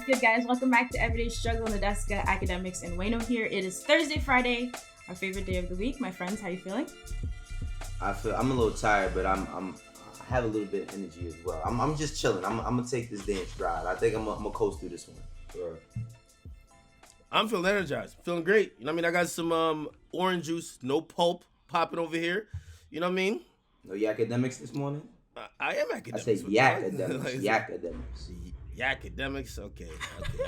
What's good, guys? Welcome back to Everyday Struggle, Nadeska, Akademiks, and Wayno here. It is Thursday, Friday, our favorite day of the week. My friends, how you feeling? I'm a little tired, but I have a little bit of energy as well. I'm just chilling. I'm gonna take this day in stride. I think I'm gonna coast through this one. Sure. I'm feeling energized, feeling great. You know what I mean? I got some orange juice, no pulp, popping over here. You know what I mean? No Akademiks this morning? I am academics. I say Akademiks. Akademiks. Akademics. Okay.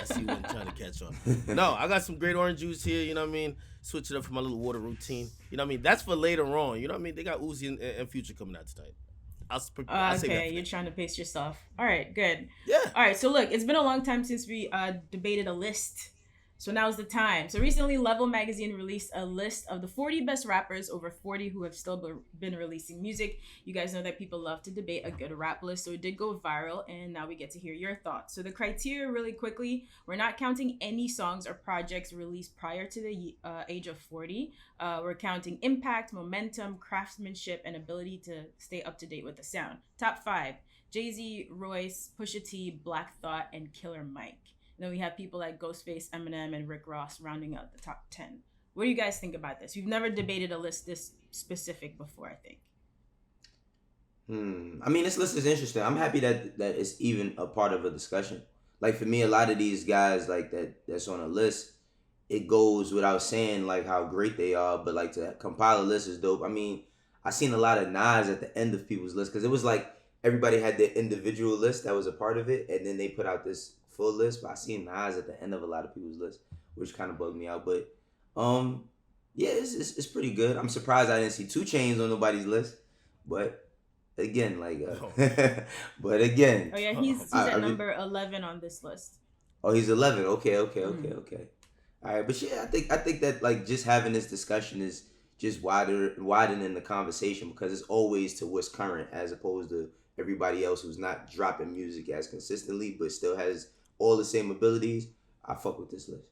I see what I'm trying to catch on. No, I got some great orange juice here. You know what I mean? Switch it up for my little water routine. You know what I mean? That's for later on. You know what I mean? They got Uzi and Future coming out tonight. I'll say that. Okay, you're trying to pace yourself. All right, good. Yeah. All right, so look, it's been a long time since we debated a list. So now's the time. So recently, Level Magazine released a list of the 40 best rappers over 40 who have still been releasing music. You guys know that people love to debate a good rap list, so it did go viral, and now we get to hear your thoughts. So the criteria, really quickly, we're not counting any songs or projects released prior to the age of 40. We're counting impact, momentum, craftsmanship, and ability to stay up to date with the sound. Top 5, Jeezy, Royce, Pusha T, Black Thought, and Killer Mike. And then we have people like Ghostface, Eminem, and Rick Ross rounding out the top 10. What do you guys think about this? We've never debated a list this specific before, I think. I mean, this list is interesting. I'm happy that it's even a part of a discussion. Like, for me, a lot of these guys like that's on a list, it goes without saying like how great they are, but like to compile a list is dope. I mean, I seen a lot of Nas at the end of people's list because it was like everybody had their individual list that was a part of it, and then they put out this full list. But I seen Nas at the end of a lot of people's list, which kind of bugged me out. But yeah, it's pretty good. I'm surprised I didn't see 2 Chainz on nobody's list, but again, like, but again. Oh yeah, he's at number 11 on this list. Oh, he's 11. Okay. All right, but yeah, I think that like just having this discussion is just widening the conversation because it's always to what's current as opposed to everybody else who's not dropping music as consistently but still has all the same abilities. I fuck with this list.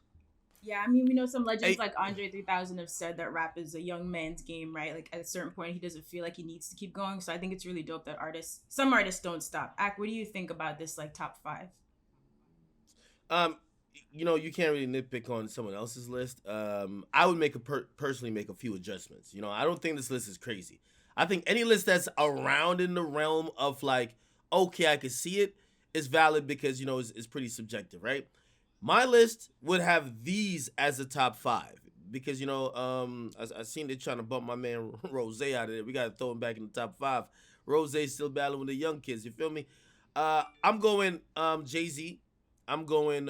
Yeah, I mean, we know some legends like Andre 3000 have said that rap is a young man's game, right? Like at a certain point, he doesn't feel like he needs to keep going. So I think it's really dope that some artists don't stop. Ak, what do you think about this like top 5? You know, you can't really nitpick on someone else's list. I would personally make a few adjustments. You know, I don't think this list is crazy. I think any list that's around in the realm of like, okay, I can see it, is valid because, you know, it's pretty subjective, right? My list would have these as the top 5 because, you know, I seen they trying to bump my man Rose out of there. We got to throw him back in the top 5. Rose's still battling with the young kids. You feel me? I'm going Jay-Z. I'm going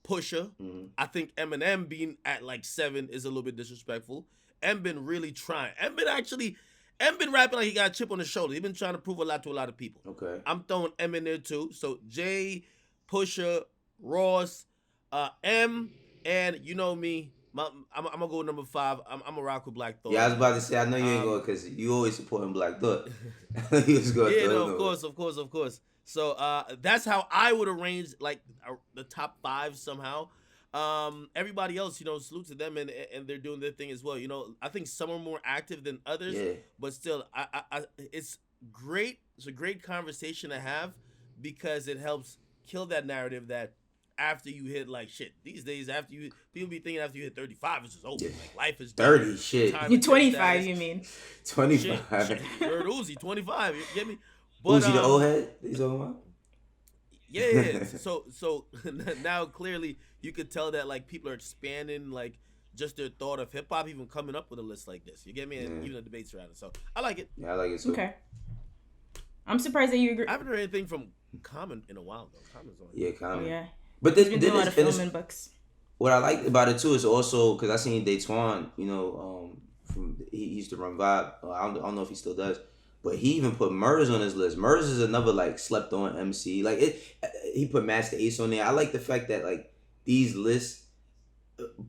Pusha. Mm-hmm. I think Eminem being at like 7 is a little bit disrespectful. M been really trying. M been rapping like he got a chip on his shoulder. He been trying to prove a lot to a lot of people. Okay. I'm throwing M in there too. So Jay, Pusha, Ross, M, and you know me. I'm gonna go number 5. I'm gonna rock with Black Thought. Yeah, I was about to say I know you ain't going because you always supporting Black Thought. You was going. Yeah, no, of course. So that's how I would arrange like the top 5 somehow. Everybody else, you know, salute to them and they're doing their thing as well. You know, I think some are more active than others, but still, I it's great. It's a great conversation to have because it helps kill that narrative that after you hit like shit these days, people be thinking after you hit 35, it's just over. Yeah. Like life is 30 shit. You're 25, you mean? 25. Shit. You're Uzi, 25. You get me? But, Uzi the old head? He's talking about? Yeah. So now clearly you could tell that like people are expanding like just their thought of hip hop, even coming up with a list like this. You get me? And even the debates around it. So I like it. Yeah, I like it too. Okay. I'm surprised that you agree. I haven't heard anything from Common in a while though. Common's on. Yeah, Common. Oh, yeah. But he's been doing a lot of filming books. What I liked about it too is also because I seen Daytwan, you know, he used to run Vibe. I don't know if he still does. But he even put Murs on his list. Murs is another like slept on MC. Like he put Master Ace on there. I like the fact that like these lists,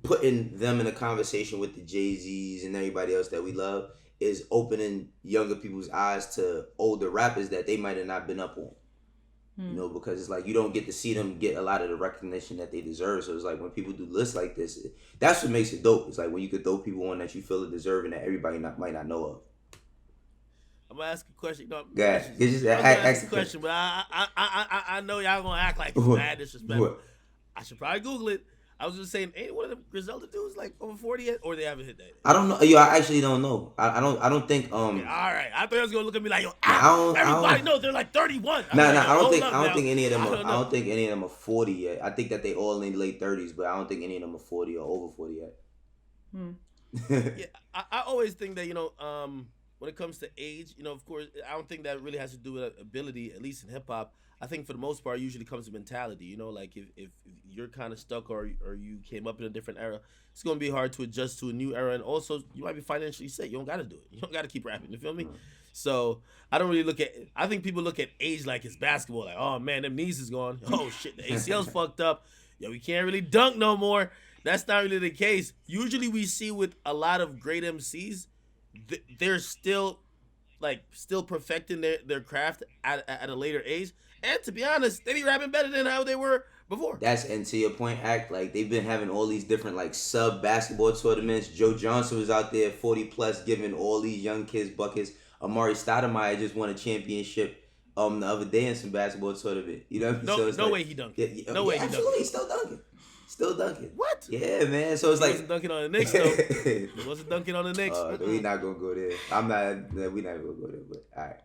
putting them in a conversation with the Jay-Z's and everybody else that we love, is opening younger people's eyes to older rappers that they might have not been up on. You know, because it's like you don't get to see them get a lot of the recognition that they deserve. So it's like when people do lists like this, that's what makes it dope. It's like when you could throw people on that you feel are deserving that everybody might not know of. I'm gonna ask a question. No, yeah, ask a question, but I know y'all gonna act like it's mad disrespectful. I should probably Google it. I was just saying, ain't one of them Griselda dudes like over 40 yet, or they haven't hit that? I don't know. Yo, I actually don't know. I don't think Okay, all right. I thought you was gonna look at me like, yo, I everybody don't. knows they're like 31. Nah, like, nah. yo, I don't think any of them. I don't think any of them are 40 yet. I think that they all in late 30s, but I don't think any of them are 40 or over 40 yet. Yeah, I always think that when it comes to age, of course, I don't think that really has to do with ability. At least in hip hop, I think for the most part, it usually comes to mentality. Like if you're kind of stuck or you came up in a different era, it's gonna be hard to adjust to a new era, and also you might be financially set. You don't gotta do it. You don't gotta keep rapping. You feel me? So I don't really look at. I think people look at age like it's basketball. Like, oh man, them knees is gone. Oh shit, the ACL's fucked up. Yo, we can't really dunk no more. That's not really the case. Usually we see with a lot of great MCs, they're still perfecting their craft at a later age. And to be honest, they be rapping better than how they were before. And to your point, Act, like they've been having all these different like sub basketball tournaments. Joe Johnson was out there 40 plus giving all these young kids buckets. Amari Stoudemire just won a championship the other day in some basketball tournament. You know what I mean? No way he dunked. No way he dunked. Absolutely, he's still dunking. Still dunking. What? Yeah, man. So it's he like wasn't dunking on the Knicks though. He wasn't dunking on the Knicks. We're not gonna go there. We're not gonna go there. But all right.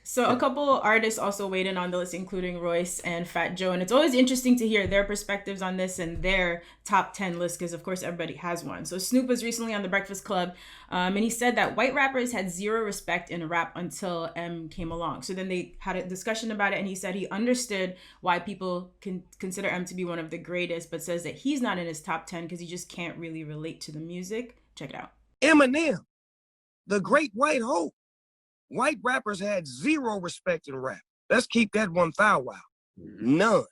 So a couple artists also weighed in on the list, including Royce and Fat Joe. And it's always interesting to hear their perspectives on this and their top 10 list, because of course everybody has one. So Snoop was recently on The Breakfast Club, and he said that white rappers had zero respect in rap until M came along. So then they had a discussion about it, and he said he understood why people can consider M to be one of the greatest, but says that he's not in his top 10 because he just can't really relate to the music. Check it out. Eminem, the great white hope. White rappers had zero respect in rap. Let's keep that 1,000 out. None.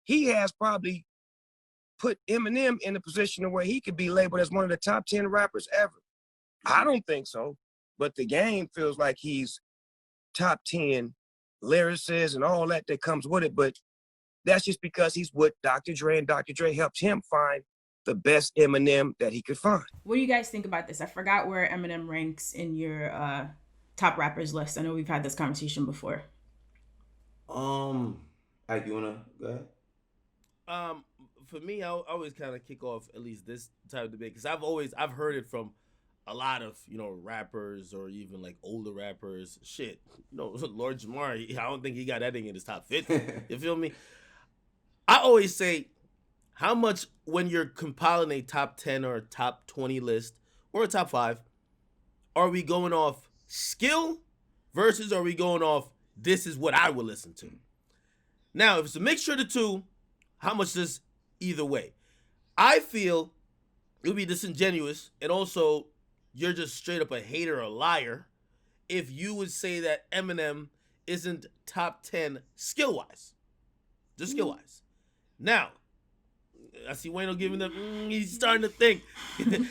He has probably put Eminem in a position where he could be labeled as one of the top 10 rappers ever. I don't think so, but the game feels like he's top 10 lyricists and all that comes with it, but that's just because he's with Dr. Dre, and Dr. Dre helped him find the best Eminem that he could find. What do you guys think about this? I forgot where Eminem ranks in your top rappers list. I know we've had this conversation before. Ike, you wanna go ahead? For me, I always kind of kick off at least this type of debate because I've heard it from a lot of rappers or even like older rappers. Shit, Lord Jamar, I don't think he got that thing in his top 50. You feel me? I always say, how much when you're compiling a top 10 or a top 20 list or a top 5, are we going off skill versus are we going off this is what I would listen to? Now, if it's a mixture of the two, how much does either way? I feel it would be disingenuous, and also you're just straight up a hater or a liar if you would say that Eminem isn't top 10 skill-wise. Just skill-wise. Now, I see Wayno giving them, he's starting to think.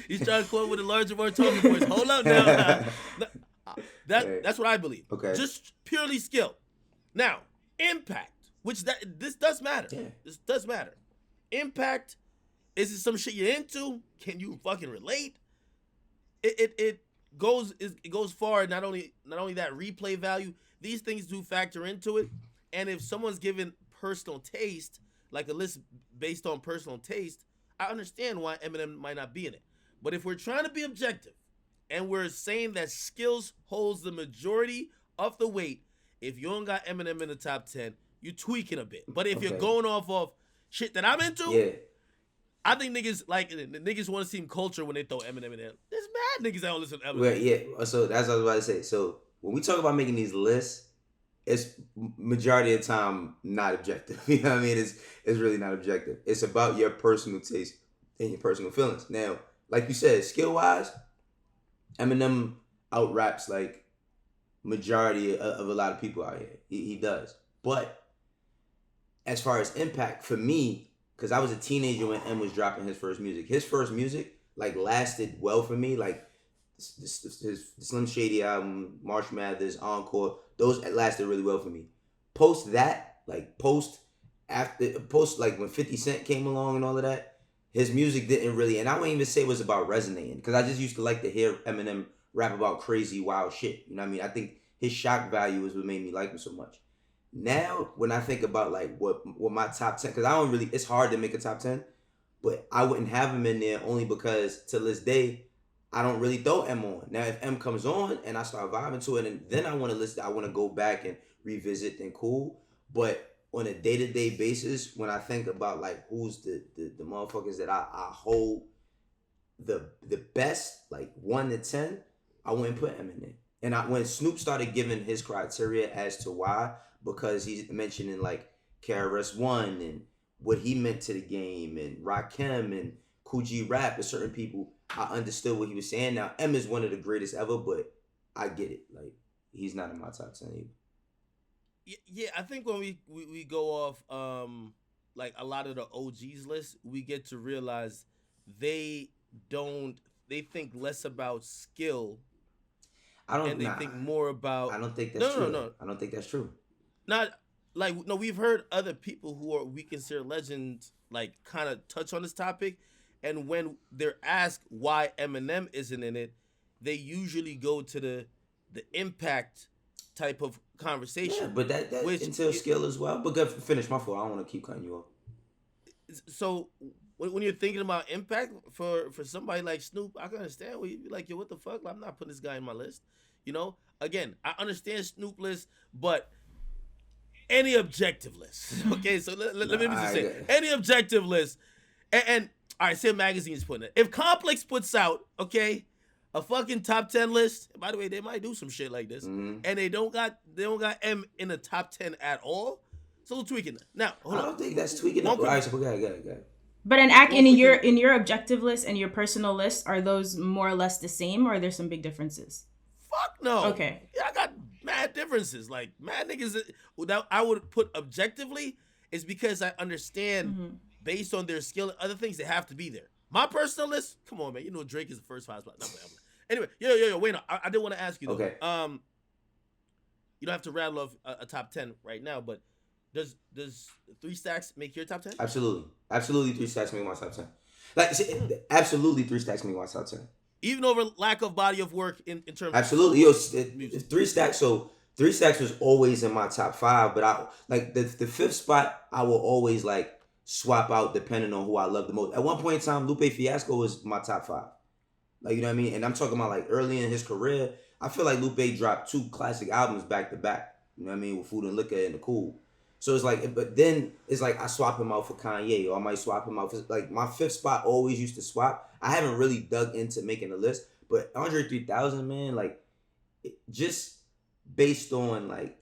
He's trying to quote with a larger, more talking voice. Hold up now. That's what I believe. Okay. Just purely skill. Now, impact, this does matter. Yeah. This does matter. Impact, is it some shit you're into? Can you fucking relate? It goes far. Not only that replay value, these things do factor into it. And if someone's given personal taste, like a list based on personal taste, I understand why Eminem might not be in it. But if we're trying to be objective and we're saying that skills holds the majority of the weight, if you don't got Eminem in the top 10, you're tweaking a bit. But if you're going off of shit that I'm into, I think niggas want to seem culture when they throw Eminem in there. There's mad niggas that don't listen to Eminem. Well, yeah. So that's what I was about to say. So when we talk about making these lists, it's majority of the time not objective. You know what I mean? It's really not objective. It's about your personal taste and your personal feelings. Now, like you said, skill wise, Eminem out raps like majority of a lot of people out here. He does. But as far as impact, for me, because I was a teenager when M was dropping his first music like lasted well for me. Like his Slim Shady album, Marsh Mathers, Encore, those lasted really well for me. Post like when 50 Cent came along and all of that, his music didn't really, and I wouldn't even say it was about resonating, because I just used to like to hear Eminem rap about crazy, wild shit. You know what I mean? I think his shock value is what made me like him so much. now when I think about like what my top 10, because I don't really, it's hard to make a top 10, but I wouldn't have him in there only because to this day I don't really throw M on. Now if M comes on and I start vibing to it, and then I want to listen, I want to go back and revisit, then cool. But on a day-to-day basis, when I think about like who's the motherfuckers that I hold the best, like 1 to 10, I wouldn't put him in there. And when Snoop started giving his criteria as to why, because he's mentioning like KRS-One and what he meant to the game, and Rakim and Kool G Rap and certain people, I understood what he was saying. Now M is one of the greatest ever, but I get it. Like he's not in my top 10 either. Yeah, I think when we go off like a lot of the OGs list, we get to realize they think less about skill. They think more about. I don't think that's true. No. I don't think that's true. Not like no. We've heard other people who we consider legends like kind of touch on this topic, and when they're asked why Eminem isn't in it, they usually go to the impact type of conversation. Yeah, but that entails skill as well. But finish my fault. I don't want to keep cutting you off. So when you're thinking about impact for somebody like Snoop, I can understand where you'd be like, yo, what the fuck? I'm not putting this guy in my list. You know, again, I understand Snoop list, but any objective list. Okay, so let me just say, any objective list, and all right, say magazine's putting it. If Complex puts out, okay, a fucking top 10 list. By the way, they might do some shit like this, and they don't got M in the top 10 at all. It's a little tweaking. Now, hold on. I don't think that's tweaking. All right, so go ahead. But in your objective list and your personal list, are those more or less the same, or are there some big differences? Fuck no. Okay. Yeah, I got mad differences. Like mad niggas that I would put objectively is because I understand based on their skill and other things, they have to be there. My personal list, come on, man. You know Drake is the first 5 spot. No, anyway, yo, wait. I did want to ask you though. Okay. You don't have to rattle off a top 10 right now, but does 3 Stacks make your top 10? Absolutely 3 Stacks make my top 10. Like absolutely 3 Stacks make my top 10. Even over lack of body of work in terms absolutely. of music. 3 Stacks. So 3 Stacks was always in my top 5, but I like the 5th spot. I will always like swap out depending on who I love the most. At one point in time, Lupe Fiasco was my top 5. Like, you know what I mean? And I'm talking about like early in his career. I feel like Lupe dropped 2 classic albums back to back. You know what I mean? With Food and Liquor and The Cool. So it's like, but then it's like I swap him out for Kanye, or I might swap him out for, like, my 5th spot always used to swap. I haven't really dug into making a list, but Andre 3000, man, like, just based on, like,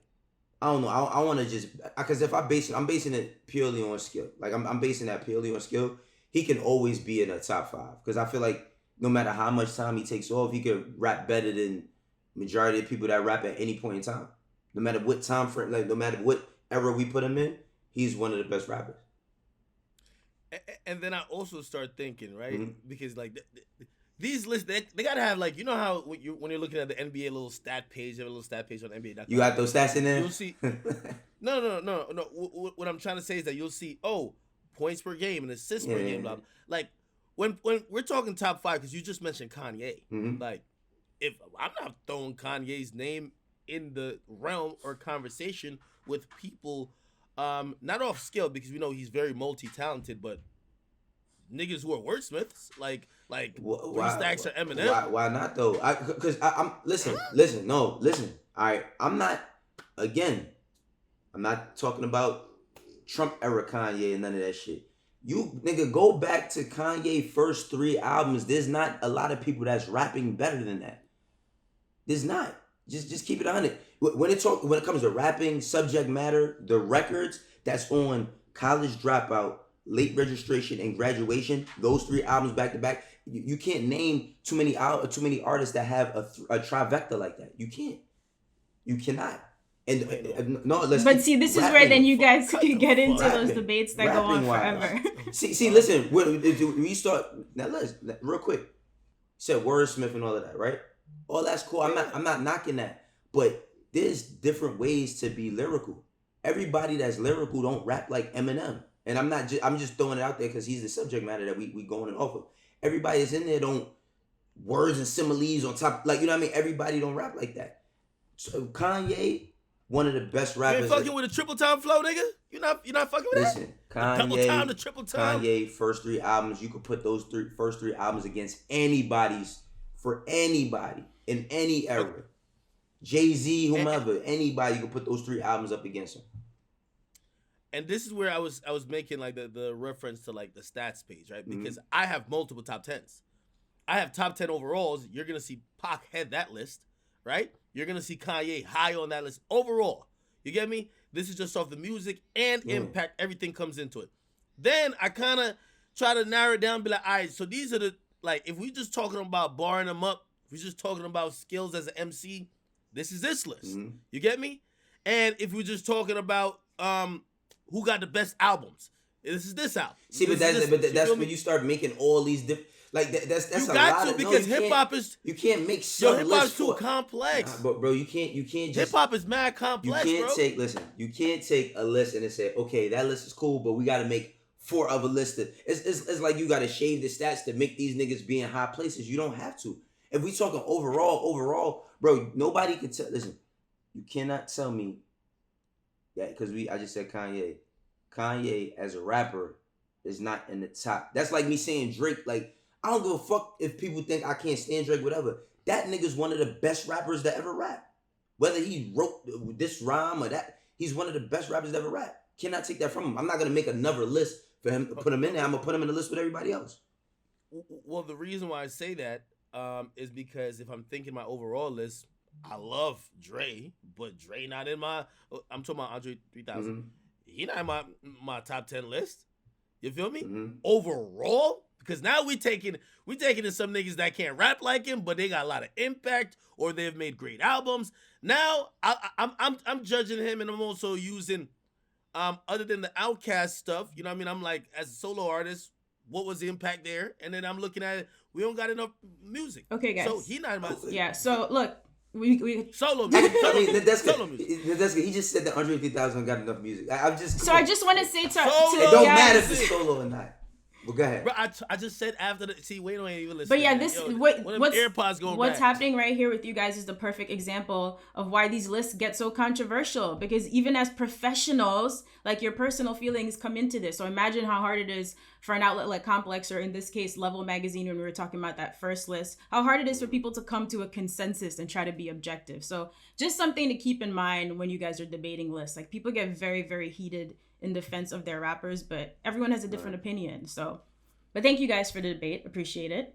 I don't know, I want to just, because if I'm basing it purely on skill. Like, I'm basing that purely on skill. He can always be in a top 5, because I feel like no matter how much time he takes off, he could rap better than majority of people that rap at any point in time. No matter what time frame, like, no matter what era we put him in, he's one of the best rappers. And then I also start thinking, right? Because like these lists, they gotta have, like, you know how when you're looking at the NBA little stat page, you have a little stat page on NBA.com. You got those stats in there? You'll see. No. What I'm trying to say is that you'll see, points per game and assists per game. Blah, blah. Like when we're talking top 5, because you just mentioned Kanye. Like, if I'm not throwing Kanye's name in the realm or conversation with people, not off skill, because we know he's very multi-talented, but niggas who are wordsmiths, like 3 Stacks or Eminem. Why not though? Because I'm listen. All right, I'm not talking about Trump era Kanye and none of that shit. You nigga go back to Kanye first 3 albums. There's not a lot of people that's rapping better than that. There's not. Just keep it 100. When it comes to rapping, subject matter, the records that's on College Dropout, Late Registration, and Graduation, those 3 albums back to back, you can't name too many artists that have a trifecta like that. You can't. You cannot. And no, let's. But see, this is where then you guys can get into those debates that go on forever. See, listen. We start now. Let's real quick. You said wordsmith and all of that, right? Oh, that's cool. I'm not knocking that. But there's different ways to be lyrical. Everybody that's lyrical don't rap like Eminem. And I'm just throwing it out there because he's the subject matter that we going off of. Everybody that's in there don't words and similes on top. Like, you know what I mean? Everybody don't rap like that. So Kanye, one of the best You rappers. ain't fucking with a triple time flow, nigga. You not fucking with that. Listen, Double time to triple time. Kanye first 3 albums. You could put those first three albums against anybody's for anybody in any era. Okay. Jay-Z, whomever, anybody, you could put those 3 albums up against him. And this is where I was making like the reference to like the stats page, right? Because I have multiple top 10s. I have top 10 overalls. You're gonna see Pac head that list, right? You're gonna see Kanye high on that list overall. You get me? This is just off the music and impact. Everything comes into it. Then I kind of try to narrow it down and be like, all right, so these are the, like, if we just talking about barring them up, if we just talking about skills as an MC, this is this list. You get me? And if we're just talking about who got the best albums, this is this album. See, but that's when you start making all these different. Like that's you a got lot to because hip hop is you can't make some hip hop's too complex. But bro, you can't just hip hop is mad complex. You can't bro. You can't take a list and then say, okay, that list is cool, but we got to make 4 other lists. It's like you got to shave the stats to make these niggas be in high places. You don't have to. If we talking overall, bro, nobody can tell. Listen, you cannot tell me that because I just said Kanye. Kanye as a rapper is not in the top. That's like me saying Drake. Like, I don't give a fuck if people think I can't stand Drake, whatever. That nigga's one of the best rappers that ever rap. Whether he wrote this rhyme or that, he's one of the best rappers that ever rap. Cannot take that from him. I'm not gonna make another list for him to put him in there. I'm gonna put him in the list with everybody else. Well, the reason why I say that is because if I'm thinking my overall list, I love Dre, but Dre not in my. I'm talking about Andre 3000. He not in my top 10 list. You feel me? Overall, because now we taking in some niggas that can't rap like him, but they got a lot of impact or they've made great albums. Now I'm judging him, and I'm also using other than the Outkast stuff. You know what I mean? I'm like, as a solo artist, what was the impact there? And then I'm looking at it. We don't got enough music. Okay, guys. So he not in my. Yeah. So look. We solo music. Nadeska, he just said that Andre 3000 got enough music. I just want to say to it don't guys, matter if it's solo or not. Well, go ahead. Bro, I just said after the Wayno ain't even listening. But yeah, what's AirPods going what's back. happening right here with you guys is the perfect example of why these lists get so controversial. Because even as professionals, like, your personal feelings come into this. So imagine how hard it is for an outlet like Complex, or in this case, Level Magazine, when we were talking about that first list, how hard it is for people to come to a consensus and try to be objective. So just something to keep in mind when you guys are debating lists. Like, people get very, very heated in defense of their rappers, but everyone has a different opinion. So, but thank you guys for the debate. Appreciate it.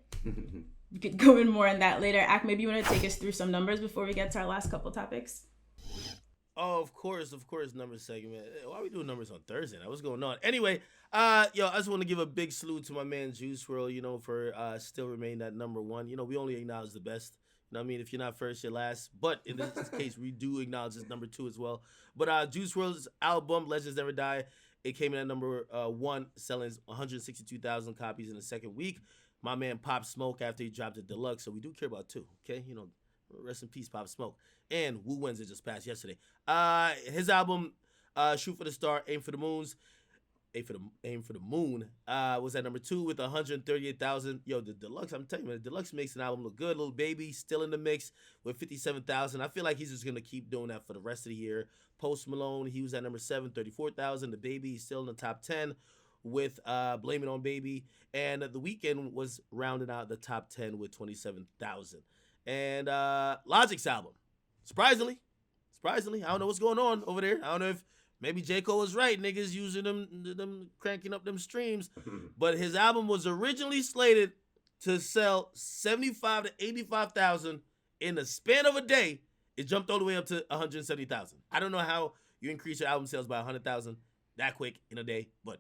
We could go in more on that later. Ak, maybe you want to take us through some numbers before we get to our last couple topics? Oh, of course, numbers segment. Why are we doing numbers on Thursday? What's going on? Anyway, I just want to give a big salute to my man Juice WRLD, for still remaining at number 1. We only acknowledge the best. You know what I mean? If you're not first, you're last. But in this case, we do acknowledge this number 2 as well. But Juice WRLD's album, Legends Never Die, it came in at number 1, selling 162,000 copies in the second week. My man Pop Smoke after he dropped the deluxe. So we do care about 2, okay? Rest in peace, Pop Smoke. And Wu Wednesday just passed yesterday. His album, Shoot for the Star, Aim for the Moons. Aim for the Moon was at number 2 with 138,000. Yo, the deluxe, I'm telling you, man, the deluxe makes an album look good. Lil Baby still in the mix with 57,000. I feel like he's just gonna keep doing that for the rest of the year. Post Malone, he was at number 7, 34,000. The Baby, he's still in the top 10 with Blame It on Baby. And The Weeknd was rounding out the top 10 with 27,000. And Logic's album, surprisingly, I don't know what's going on over there. I don't know if maybe J. Cole was right, niggas using them cranking up them streams. But his album was originally slated to sell 75 to 85,000 in the span of a day. It jumped all the way up to 170,000. I don't know how you increase your album sales by 100,000 that quick in a day, but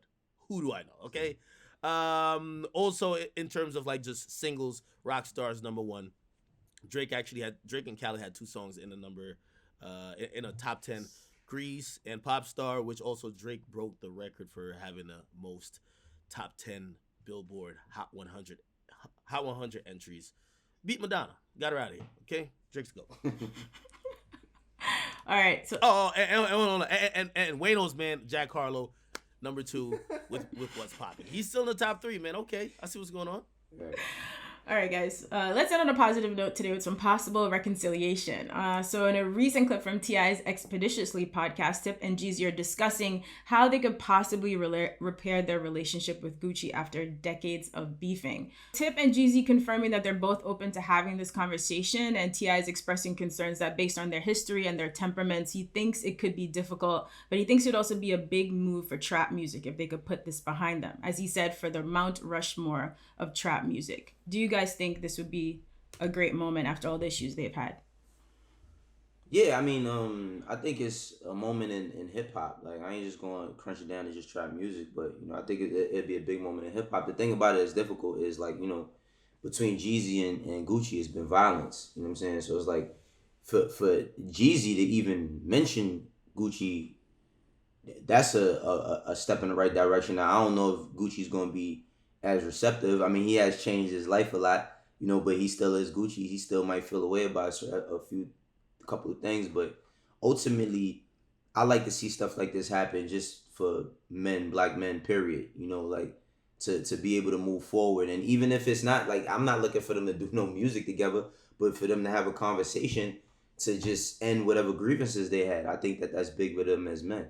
who do I know? Okay. Also, in terms of like just singles, Rockstar's number 1. Drake and Khaled had 2 songs in the number in a top 10. Grease and Popstar, which also Drake broke the record for having the most top 10 Billboard Hot 100 entries. Beat Madonna. Got her out of here. Okay, Drake's go. All right. So and Wayno's man Jack Harlow, number 2 with What's Poppin'. He's still in the top 3, man. Okay, I see what's going on. All right, guys. Let's end on a positive note today with some possible reconciliation. So, in a recent clip from T.I.'s Expeditiously podcast, Tip and Jeezy are discussing how they could possibly repair their relationship with Gucci after decades of beefing. Tip and Jeezy confirming that they're both open to having this conversation, and T.I. is expressing concerns that based on their history and their temperaments, he thinks it could be difficult, but he thinks it would also be a big move for trap music if they could put this behind them. As he said, for the Mount Rushmore of trap music. Do you guys think this would be a great moment after all the issues they've had? Yeah, I mean, I think it's a moment in hip hop. Like, I ain't just going to crunch it down to just trap music, but I think it'd be a big moment in hip hop. The thing about it is difficult is like, between Jeezy and Gucci, it's been violence. You know what I'm saying? So it's like for Jeezy to even mention Gucci, that's a step in the right direction. Now, I don't know if Gucci's going to be as receptive. I mean, he has changed his life a lot, but he still is Gucci. He still might feel a way about a couple of things, but ultimately, I like to see stuff like this happen just for men, black men, period. Like to be able to move forward. And even if it's not like, I'm not looking for them to do no music together, but for them to have a conversation to just end whatever grievances they had. I think that's big with them as men.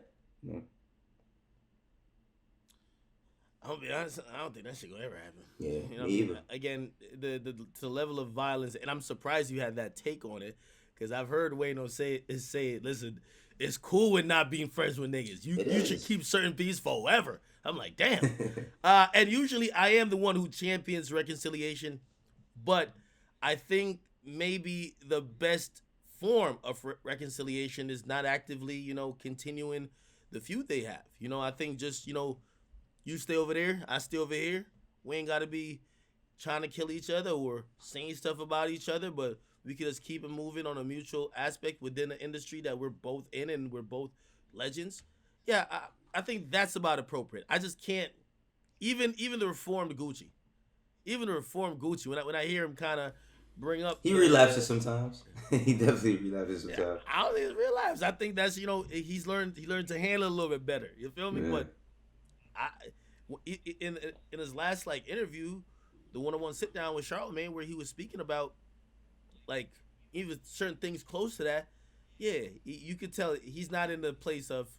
I'll be honest, I don't think that shit gonna ever happen. Yeah, me either. Again, the level of violence, and I'm surprised you had that take on it, because I've heard Wayno say it. Listen, it's cool with not being friends with niggas. You should keep certain peace forever. I'm like, damn. And usually I am the one who champions reconciliation, but I think maybe the best form of reconciliation is not actively, continuing the feud they have. I think just, you stay over there, I stay over here. We ain't got to be trying to kill each other or saying stuff about each other, but we could just keep it moving on a mutual aspect within the industry that we're both in and we're both legends. Yeah, I think that's about appropriate. I just can't, even the reformed Gucci, when I hear him kind of bring up. He relapses sometimes. He definitely relapses sometimes. I don't think it's relapse. I think that's, he learned to handle it a little bit better. You feel me? Yeah. But in his last interview, the one-on-one sit down with Charlamagne, where he was speaking about even certain things close to that, you could tell he's not in the place of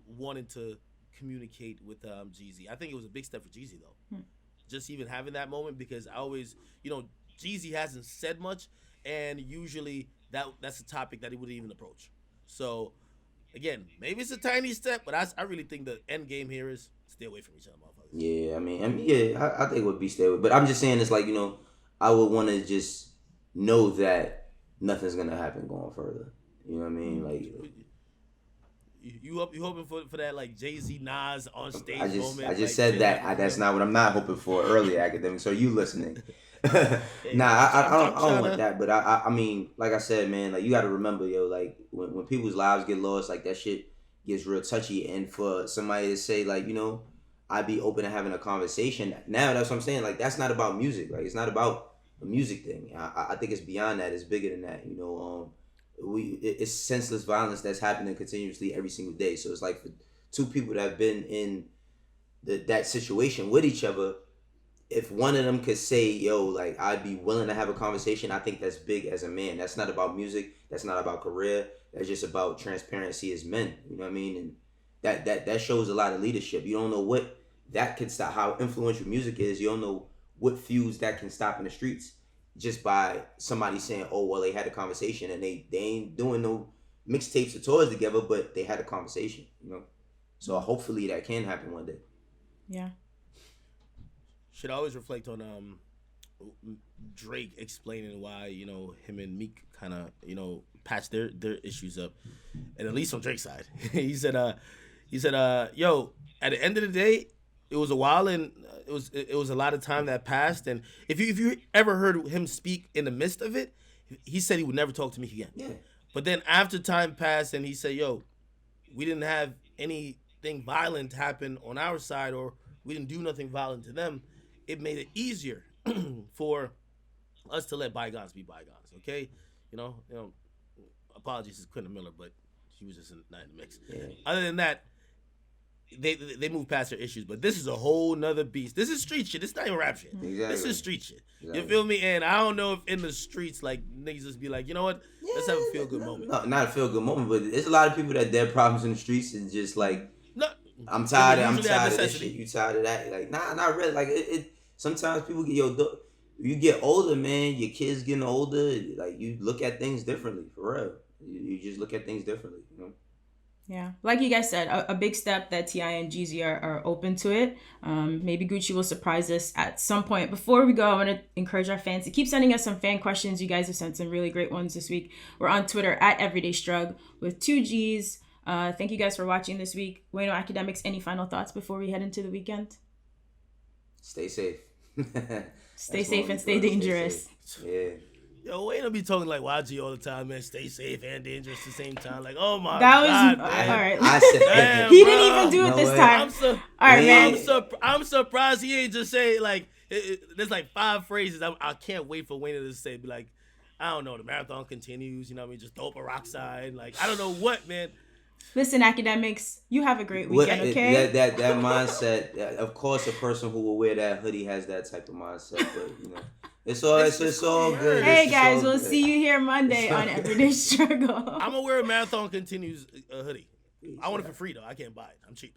wanting to communicate with Jeezy. I think it was a big step for Jeezy though, just even having that moment, because I always, Jeezy hasn't said much, and usually that's a topic that he wouldn't even approach. So again, maybe it's a tiny step, but I really think the end game here is stay away from each other, motherfuckers. Yeah, I think it would be stay away. But I'm just saying, it's like, I would want to just know that nothing's going to happen going further. You know what I mean? Like, you hoping for that Jay-Z Nas on stage moment? I just said that. That's not what I'm not hoping for earlier, Akademiks. Are you listening? Nah, I don't want that. But I mean, like I said, man, you got to remember, when people's lives get lost, that shit gets real touchy. And for somebody to say, I'd be open to having a conversation. Now, that's what I'm saying. That's not about music. It's not about a music thing. I think it's beyond that. It's bigger than that. It's senseless violence that's happening continuously every single day. So it's for two people that have been in that situation with each other, if one of them could say, I'd be willing to have a conversation, I think that's big as a man. That's not about music. That's not about career. That's just about transparency as men. You know what I mean? And that shows a lot of leadership. You don't know what that can stop, how influential music is. You don't know what feuds that can stop in the streets just by somebody saying, oh, well, they had a conversation, and they ain't doing no mixtapes or tours together, but they had a conversation, So hopefully that can happen one day. Yeah. Should always reflect on Drake explaining why, him and Meek kind of, patched their issues up. And at least on Drake's side, he said, yo, at the end of the day, it was a while, and it was a lot of time that passed. And if you ever heard him speak in the midst of it, he said he would never talk to Meek again. Yeah. But then after time passed, and he said, yo, we didn't have anything violent happen on our side, or we didn't do nothing violent to them, it made it easier for us to let bygones be bygones, okay? Apologies to Quentin Miller, but she was just not in the mix. Yeah. Other than that, they move past their issues, but this is a whole nother beast. This is street shit. This not even rap shit. Exactly. This is street shit. Exactly. You feel me? And I don't know if in the streets, like, niggas just be like, you know what? Let's have a feel-good moment. No, not a feel-good moment, but there's a lot of people that dead problems in the streets and just like, No, I'm tired of this shit. You tired of that? Like, nah, not really. Like, it sometimes people get, you get older, man. Your kids getting older. Like, you look at things differently, for real. You just look at things differently, you know? Yeah, like you guys said, a big step that T.I. and Jeezy are open to it. Maybe Gucci will surprise us at some point. Before we go, I want to encourage our fans to keep sending us some fan questions. You guys have sent some really great ones this week. We're on Twitter at EverydayStrug with 2 G's. Thank you guys for watching this week. Wayno Akademiks, any final thoughts before we head into the weekend? Stay safe. Stay safe and stay dangerous. Yeah. Yo, Wayno be talking like YG all the time, man. Stay safe and dangerous at the same time. Like, oh my that God, was man. all right. I said, Damn, He bro. didn't even do it No this way. time. All right, man. I'm surprised he ain't just say like there's like 5 phrases I can't wait for Wayno to say. Be like, I don't know, the marathon continues. You know what I mean? Just throw up a rock side. Like, I don't know what, man. Listen, Akademiks, you have a great weekend, okay? That mindset. Of course, a person who will wear that hoodie has that type of mindset. But you know, it's all good. Hey guys, we'll see you here Monday on Everyday Struggle. I'm gonna wear a marathon continues hoodie. I want it for free though. I can't buy it. I'm cheap.